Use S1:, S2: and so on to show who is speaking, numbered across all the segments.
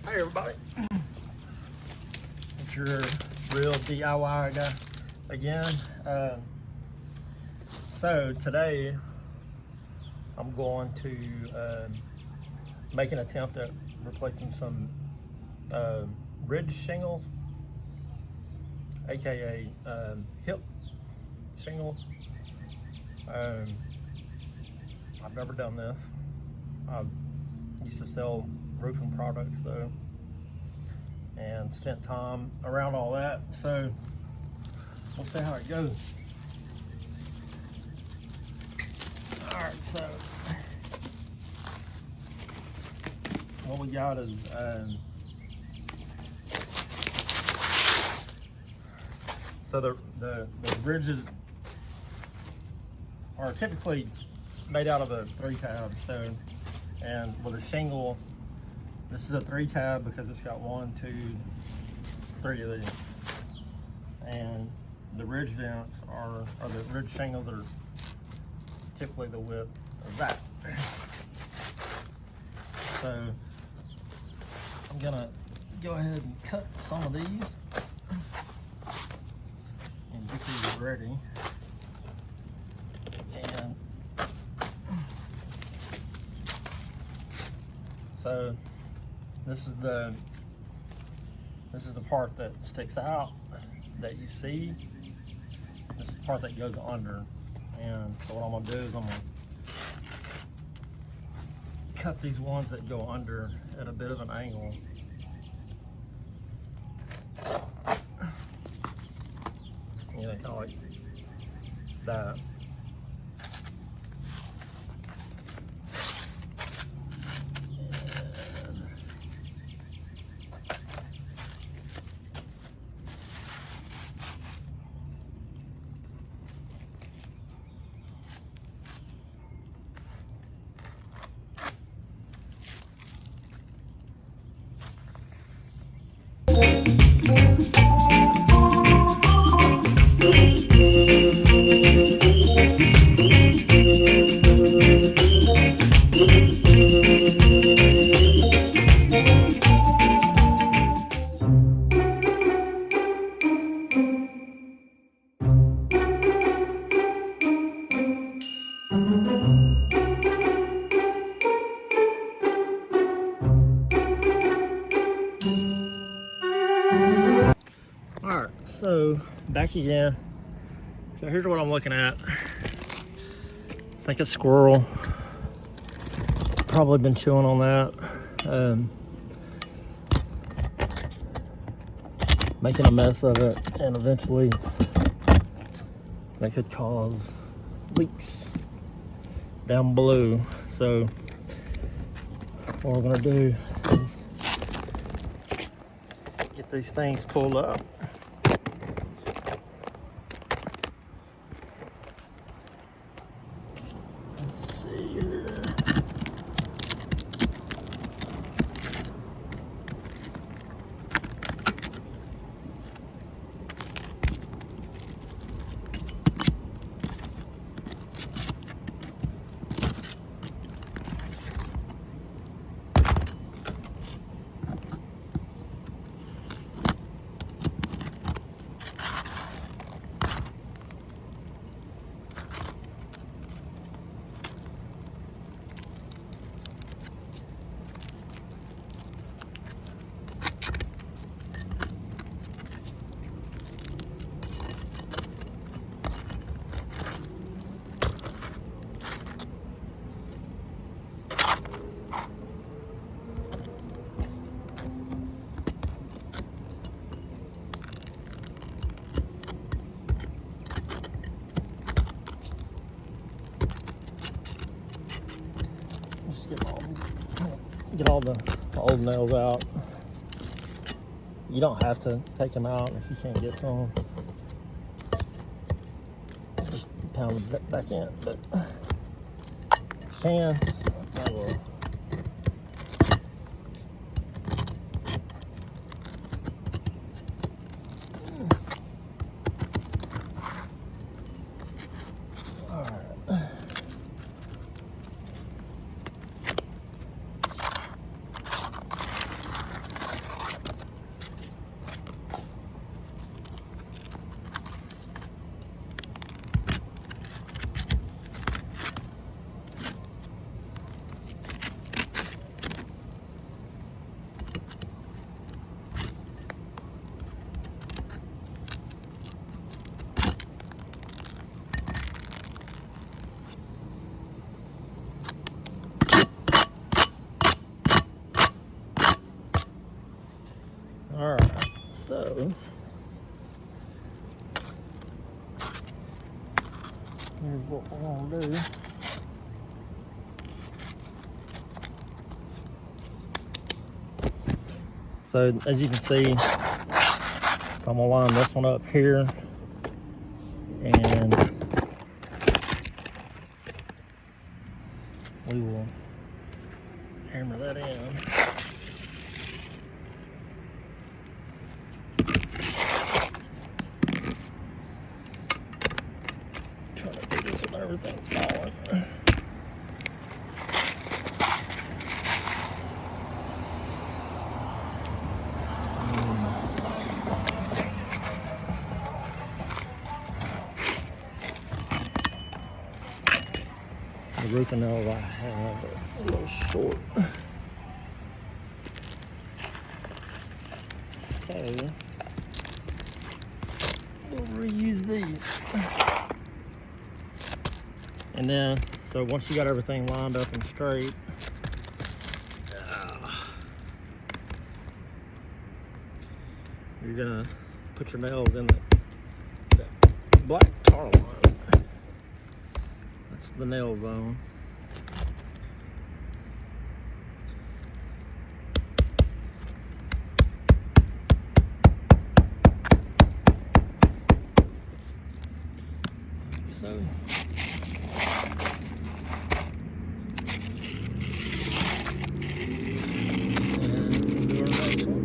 S1: Hey everybody, it's your real DIY guy again. So today I'm going to make an attempt at replacing some ridge shingles, aka hip shingles. I've never done this. I used to sell roofing products though, and spent time around all that, so we'll see how it goes. All right, so what we got is so the ridges are typically made out of a 3-tab, so, and with a shingle, this is a 3-tab because it's got 1, 2, 3 of these. And the ridge vents or the ridge shingles are typically the width of that. So I'm gonna go ahead and cut some of these and get these ready. And so this is the part that sticks out that you see. This is the part that goes under. And so what I'm gonna do is I'm gonna cut these ones that go under at a bit of an angle. You know, kind of like that. Alright, so back again. So here's what I'm looking at. I think a squirrel probably been chewing on that, making a mess of it, and eventually that could cause leaks down below. So what we're gonna do is get these things pulled up. Let's see here. Just get all the old nails out. You don't have to take them out if you can't get to them. Just pound them back in, but if you can, I will. So here's what we're gonna do. So as you can see, so I'm gonna line this one up here, and we will hammer that in. Trying to do this with everything falling. The roofing nails I have are a little short. So we'll reuse these. And then, so once you got everything lined up and straight, you're gonna put your nails in the black tar line. That's the nail zone. So. And do our next one.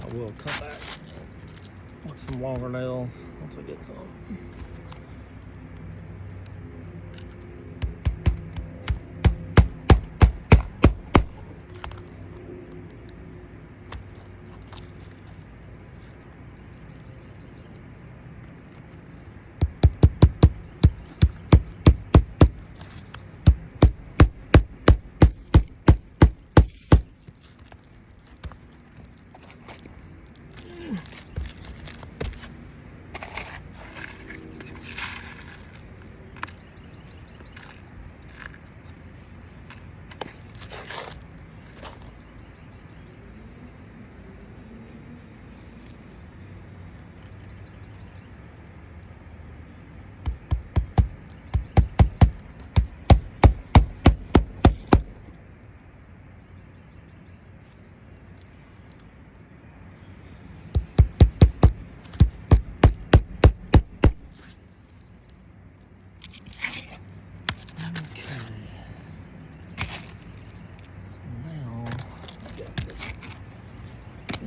S1: I will come back with some longer nails once I get some.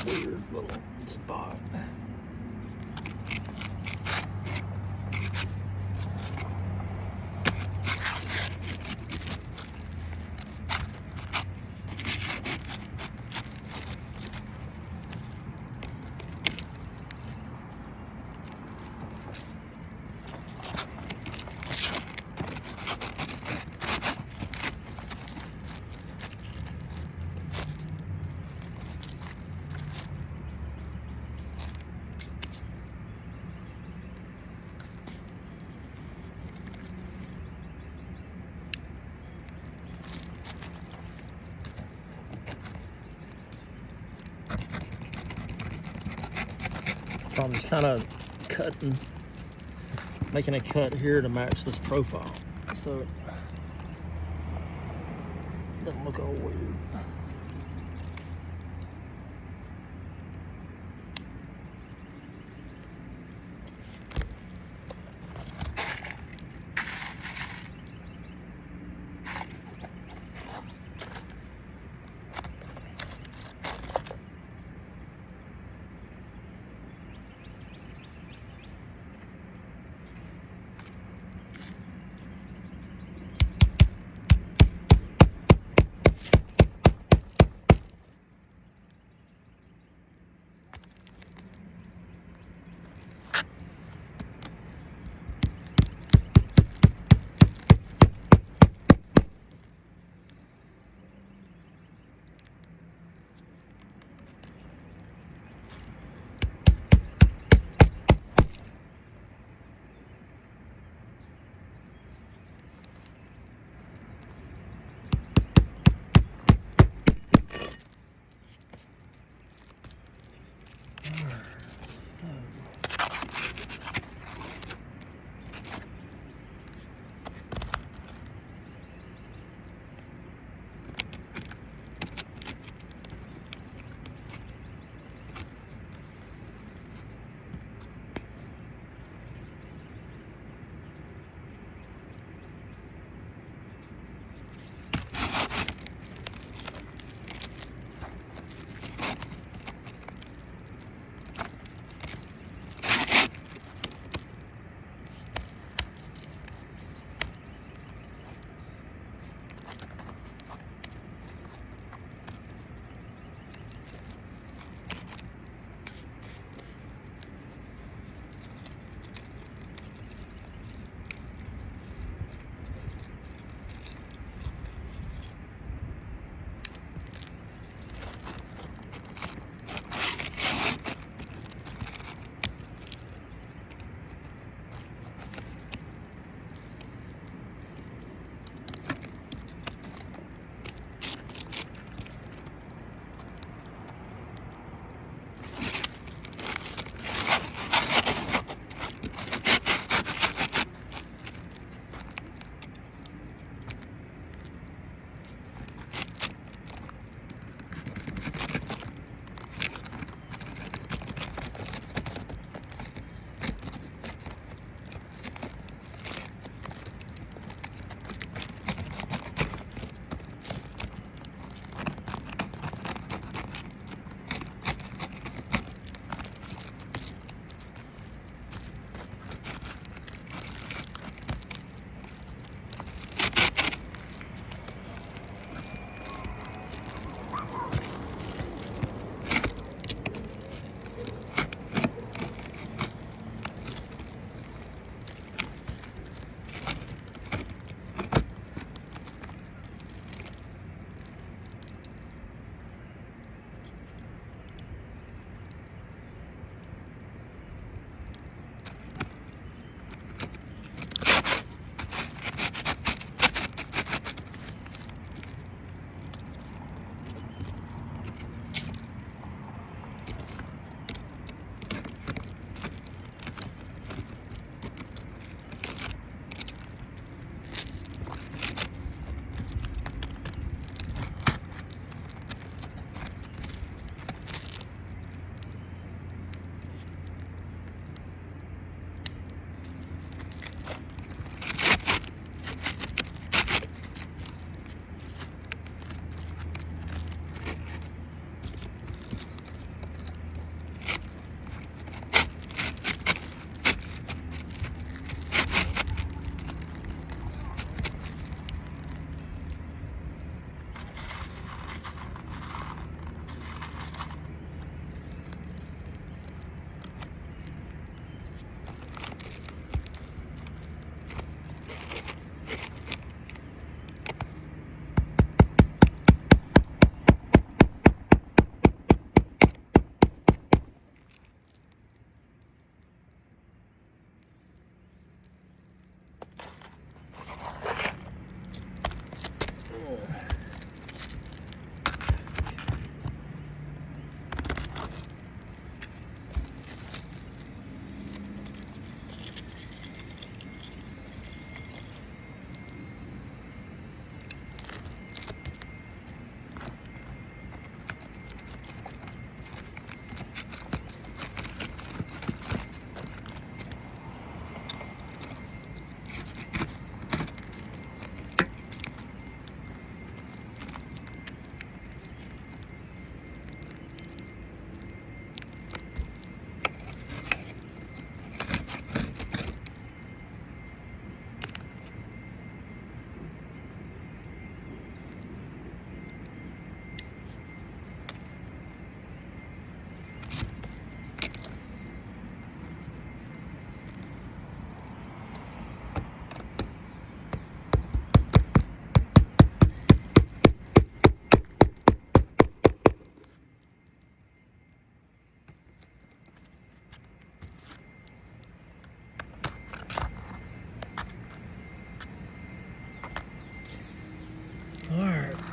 S1: Weird little spot. So I'm just kind of cutting, making a cut here to match this profile, so it doesn't look all weird.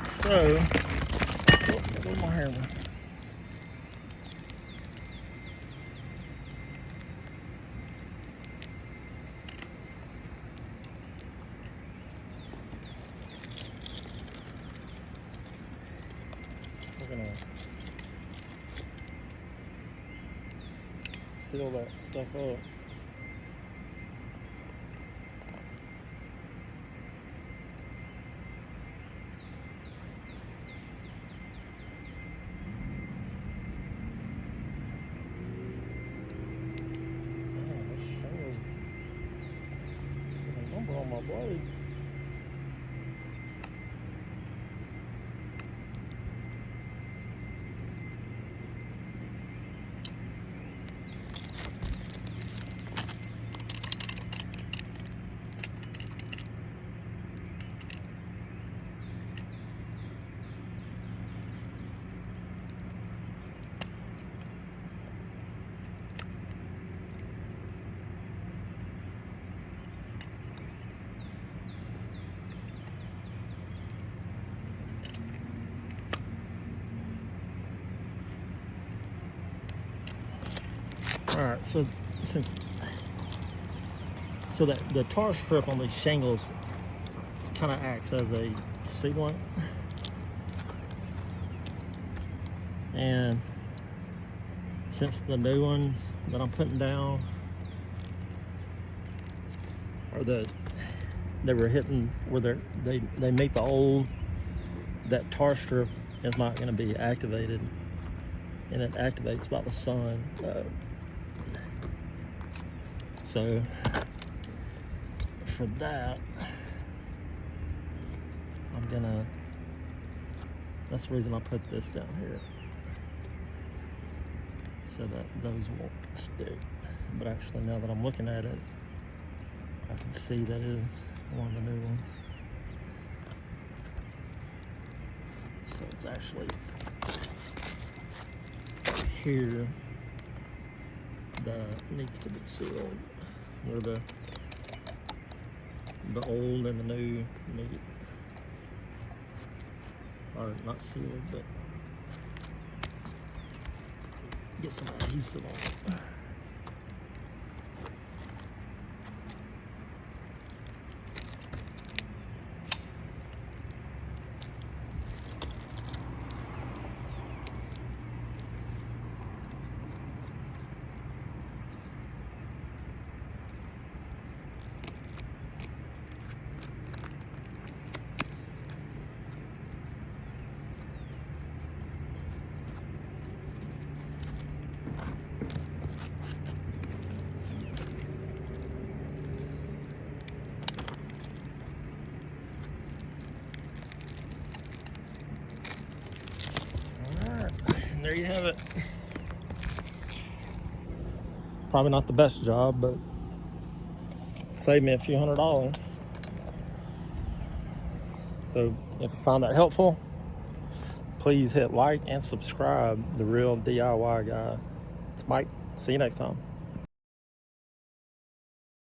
S1: So, where's my hammer? We're gonna seal that stuff up. On my blade. All right, so that the tar strip on these shingles kind of acts as a sealant, and since the new ones that I'm putting down are they were hitting where they meet the old, that tar strip is not going to be activated, and it activates by the sun. So for that, that's the reason I put this down here, so that those won't stick. But actually, now that I'm looking at it, I can see that is one of the new ones. So it's actually here that needs to be sealed, where the old and the new meet. Or not sealed, but get some adhesive on it. There you have it. Probably not the best job, but saved me a few $100s. So if you found that helpful, please hit like and subscribe. The Real DIY Guy. It's Mike. See you next time.